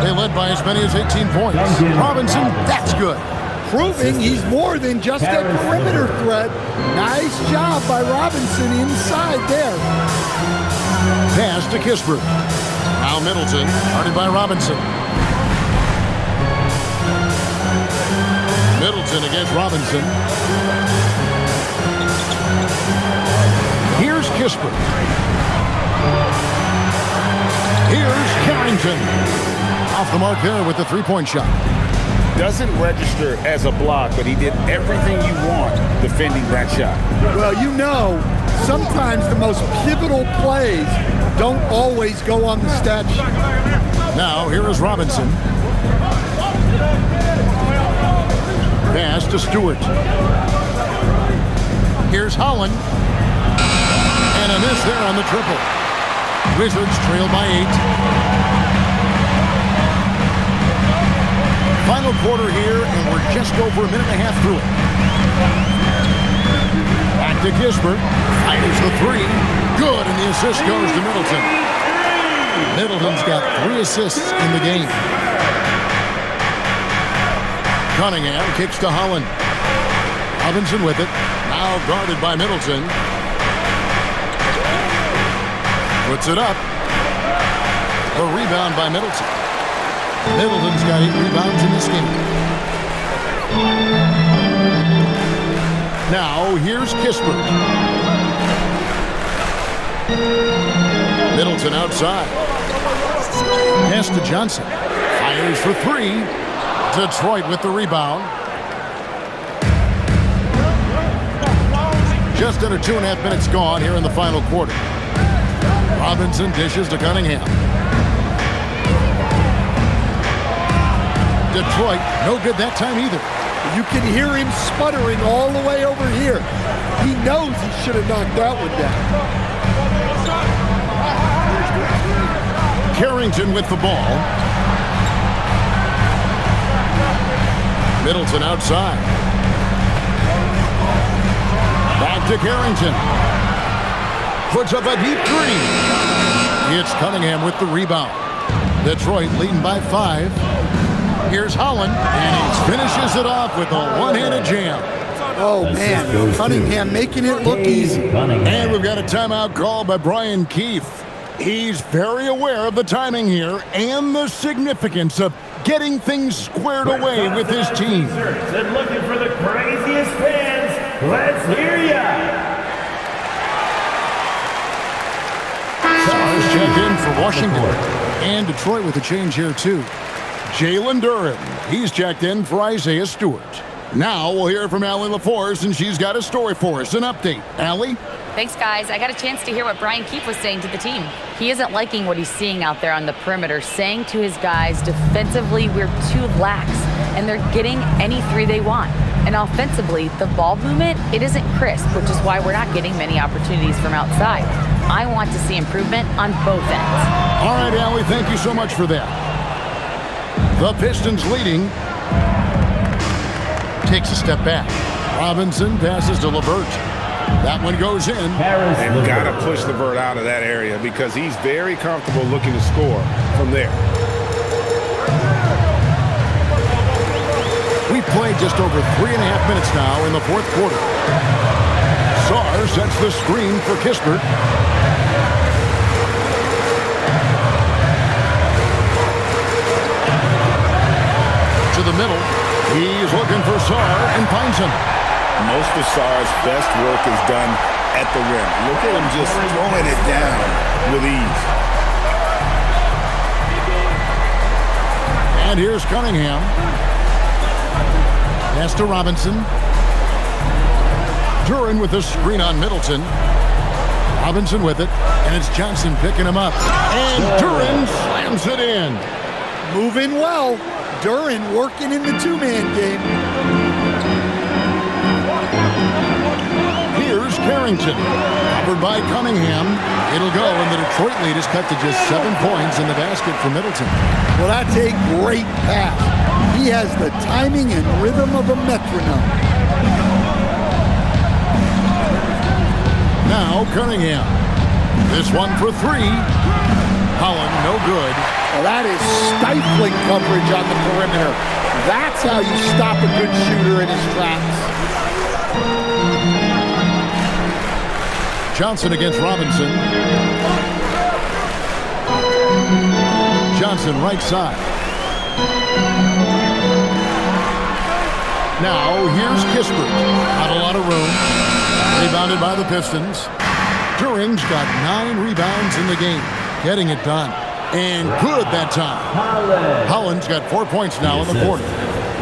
They led by as many as 18 points. Robinson, that's good. Proving he's more than just a perimeter threat. Nice job by Robinson inside there. Pass to Kispert. Now Middleton, guarded by Robinson. Middleton against Robinson. Here's Kispert. Here's Carrington. Off the mark there with the three-point shot. Doesn't register as a block, but he did everything you want defending that shot. Well, you know, sometimes the most pivotal plays don't always go on the stat sheet. Now, here is Robinson. Pass to Stewart. Here's Holland. And a miss there on the triple. Wizards trail by 8. Final quarter here, and we're just over a minute and a half through it. Back to Kispert. Fires the 3. Good, and the assist goes to Middleton. Middleton's got 3 assists in the game. Cunningham kicks to Holland. Robinson with it. Now guarded by Middleton. Puts it up. A rebound by Middleton. Middleton's got 8 rebounds in this game. Now, here's Kispert. Middleton outside. Pass to Johnson. Fires for 3. Detroit with the rebound. Just under 2.5 minutes gone here in the final quarter. Robinson dishes to Cunningham. Detroit, no good that time either. You can hear him sputtering all the way over here. He knows he should have knocked that one down. Carrington with the ball. Middleton outside. Back to Carrington. Puts up a deep 3. It's Cunningham with the rebound. Detroit leading by 5. Here's Holland, and he finishes it off with a one-handed jam. Oh, man. Cunningham making it look easy. And we've got a timeout called by Brian Keefe. He's very aware of the timing here and the significance of getting things squared away with his team. And looking for the craziest fans, let's hear ya! Stars check in for Washington. And Detroit with a change here, too. Jalen Duren, he's checked in for Isaiah Stewart. Now we'll hear from Allie LaForce, and she's got a story for us, an update. Allie? Thanks, guys. I got a chance to hear what Brian Keefe was saying to the team. He isn't liking what he's seeing out there on the perimeter, saying to his guys, defensively, we're too lax, and they're getting any 3 they want. And offensively, the ball movement, it isn't crisp, which is why we're not getting many opportunities from outside. I want to see improvement on both ends. All right, Allie, thank you so much for that. The Pistons leading. Takes a step back. Robinson passes to LeVert. That one goes in. They've got to push LeVert out of that area because he's very comfortable looking to score from there. We've played just over 3.5 minutes now in the fourth quarter. Sarr sets the screen for Kispert. To the middle. He's looking for Sarr and finds him. Most of Sarr's best work is done at the rim. Look at him just throwing it down with ease. And here's Cunningham. Pass to Robinson. Duren with the screen on Middleton. Robinson with it, and it's Johnson picking him up. And Duren slams it in. Moving well. Duren working in the two-man game. Here's Carrington. Covered by Cunningham. It'll go, and the Detroit lead is cut to just 7 points in the basket for Middleton. Well, that's a great pass. He has the timing and rhythm of a metronome. Now Cunningham. This one for 3. Holland, no good. Well, that is stifling coverage on the perimeter. That's how you stop a good shooter in his tracks. Johnson against Robinson. Johnson right side. Now here's Kispert. Not a lot of room. Rebounded by the Pistons. Duren's got 9 rebounds in the game. Getting it done. And good that time. Holland's got 4 points now in the quarter.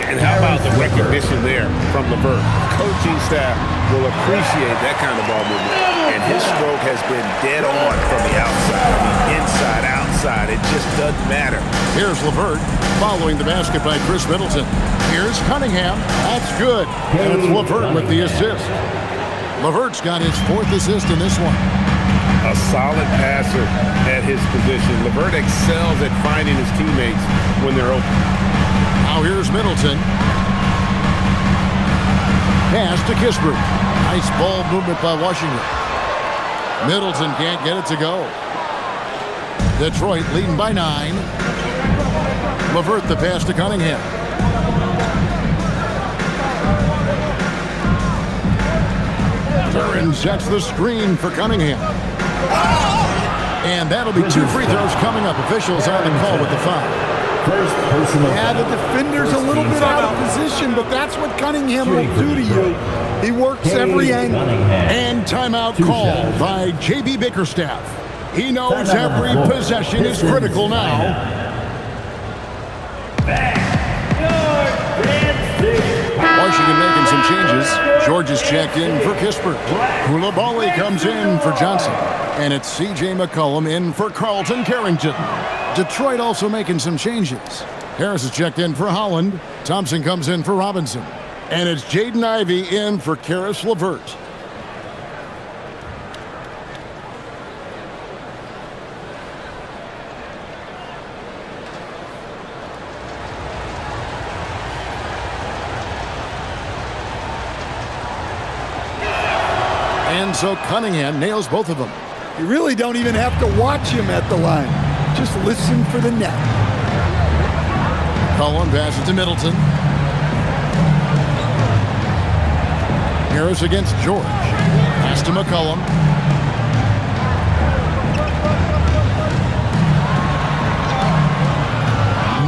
And how about the recognition there from LeVert? Coaching staff will appreciate that kind of ball movement. And his stroke has been dead on from the outside. I mean, inside, outside. It just doesn't matter. Here's LeVert following the basket by Chris Middleton. Here's Cunningham. That's good. And it's LeVert with the assist. LeVert's got his 4th assist in this one. A solid passer at his position. LeVert excels at finding his teammates when they're open. Now here's Middleton. Pass to Kispert. Nice ball movement by Washington. Middleton can't get it to go. Detroit leading by 9. LeVert the pass to Cunningham. Duren sets the screen for Cunningham. And that'll be 2 free throws coming up. Officials on the call with the foul. Yeah, the defender's a little bit out of position, but that's what Cunningham will do to you. He works every angle. And timeout called by J.B. Bickerstaff. He knows every possession is critical now. Washington making some changes. George is checked in for Kispert. Koulibaly comes in for Johnson. And it's C.J. McCollum in for Carlton Carrington. Detroit also making some changes. Harris is checked in for Holland. Thompson comes in for Robinson. And it's Jaden Ivey in for Karis LeVert. And so Cunningham nails both of them. You really don't even have to watch him at the line. Just listen for the net. Cullen passes to Middleton. Harris against George. Pass to McCollum.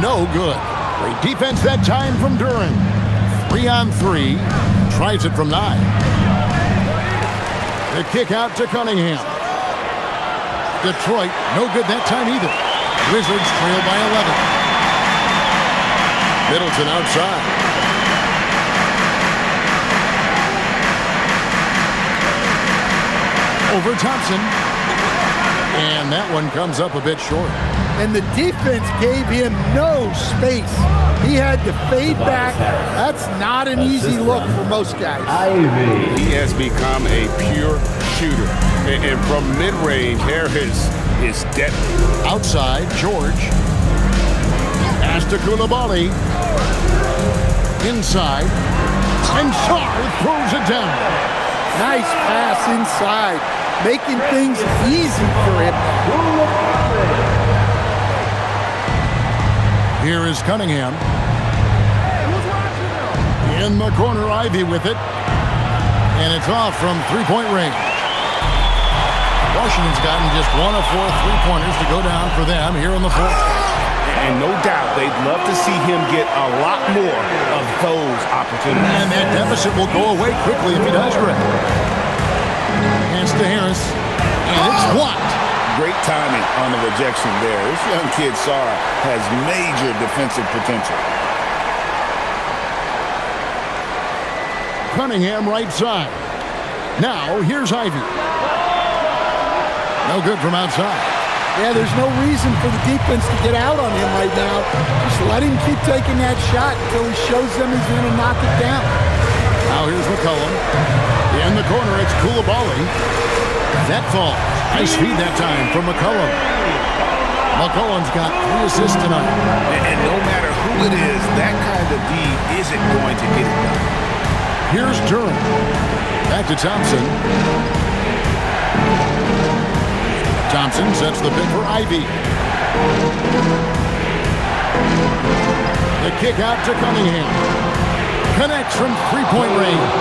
No good. Great defense that time from Duren. 3-on-3. Tries it from 9. The kick out to Cunningham. Detroit, no good that time either. Wizards trail by 11. Middleton outside. Over Thompson. And that one comes up a bit short. And the defense gave him no space. He had to fade back. That's not an easy look for most guys. He has become a pure shooter. And from mid-range, Harris is deadly. Outside, George. Pass to Koulibaly. Inside. And Sarr throws it down. Nice pass inside. Making things easy for him. Here is Cunningham. In the corner, Ivey with it. And it's off from three-point range. Washington's gotten just 1 of 4 three-pointers to go down for them here in the fourth. And no doubt, they'd love to see him get a lot more of those opportunities. And that deficit will go away quickly if he does, Greg. Hands to Harris. And it's blocked. Great timing on the rejection there. This young kid, Sarah, has major defensive potential. Cunningham right side. Now, here's Ivy. No good from outside. Yeah, there's no reason for the defense to get out on him right now. Just let him keep taking that shot until he shows them he's going to knock it down. Now here's McCollum. In the corner, it's Coulibaly. That falls. Nice feed that time from McCollum. McCollum's got 3 assists tonight. And no matter who it is, that kind of D isn't going to get it done. Here's Durham. Back to Thompson. Thompson sets the pick for Ivy. The kick out to Cunningham. Connects from three-point range.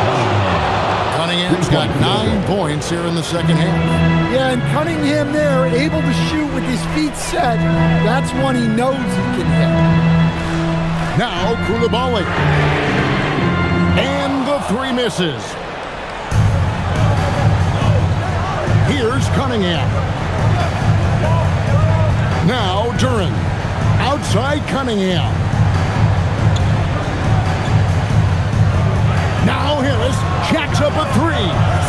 Cunningham's got 9 points here in the second half. Yeah, and Cunningham there, able to shoot with his feet set. That's one he knows he can hit. Now Coulibaly. And the 3 misses. Here's Cunningham. Now Duran. Outside Cunningham. Now Harris jacks up a 3.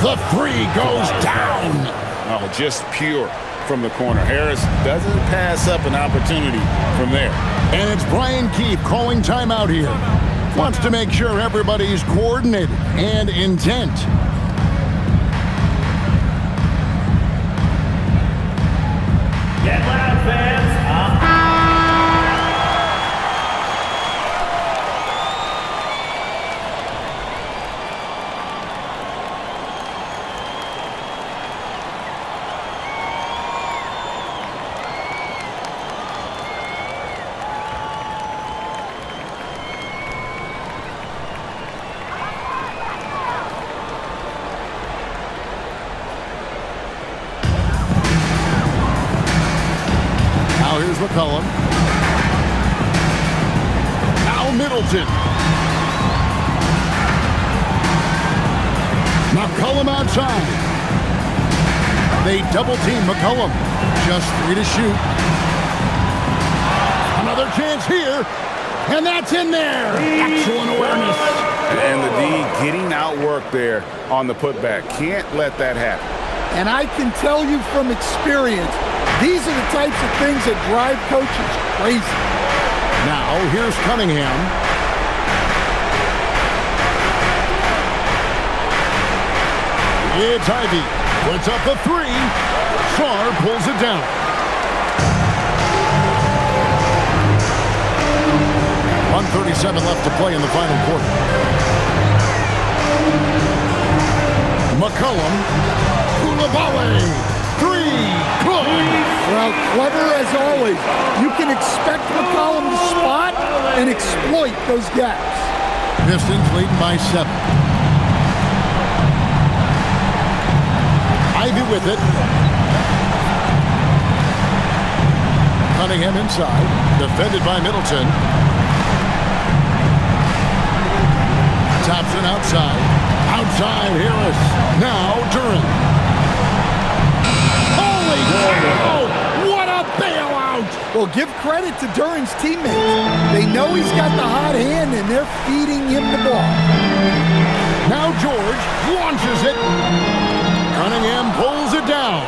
The 3 goes down. Oh, just pure from the corner. Harris doesn't pass up an opportunity from there. And it's Brian Keefe calling timeout here. Wants to make sure everybody's coordinated and intent. Get loud, fans. Here's McCollum. Now Middleton. McCollum outside. They double-team McCollum. Just 3 to shoot. Another chance here. And that's in there. Excellent awareness. And the D getting outworked there on the putback. Can't let that happen. And I can tell you from experience, these are the types of things that drive coaches crazy. Now, here's Cunningham. It's Ivy. Puts up the 3. Sarr pulls it down. .137 left to play in the final quarter. McCollum. Coulibaly. 3. Good. Well, clever as always. You can expect McCollum to spot and exploit those gaps. Pistons leading by 7. Ivy with it. Cunningham inside. Defended by Middleton. Thompson outside. Outside Harris. Now Duran. Holy cow! What a bailout! Well, give credit to Duran's teammates. They know he's got the hot hand, and they're feeding him the ball. Now George launches it. Cunningham pulls it down.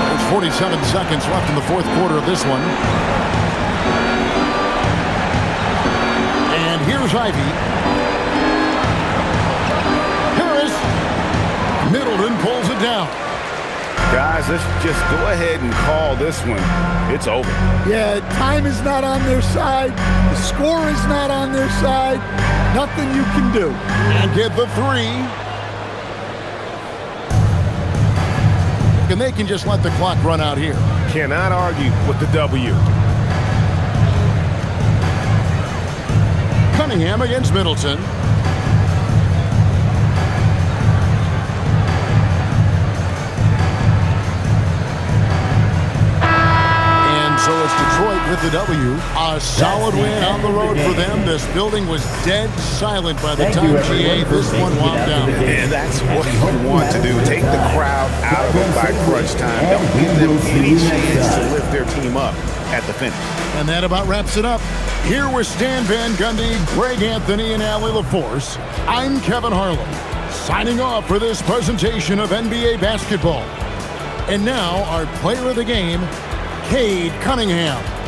There's 47 seconds left in the fourth quarter of this one. And here's Ivy. Harris. Middleton pulls it down. Guys, let's just go ahead and call this one. It's over. Yeah, time is not on their side. The score is not on their side. Nothing you can do. And get the 3. And they can just let the clock run out here. Cannot argue with the W. Cunningham against Middleton. And so it's Detroit with the W. A solid win on the road for them. This building was dead silent by the time GA this one wound down. And that's what you want to do. Take the crowd out of it by crunch time. Don't give them any chance to lift their team up at the finish. And that about wraps it up. Here with Stan Van Gundy, Greg Anthony, and Allie LaForce, I'm Kevin Harlan, signing off for this presentation of NBA basketball. And now, our player of the game, Cade Cunningham.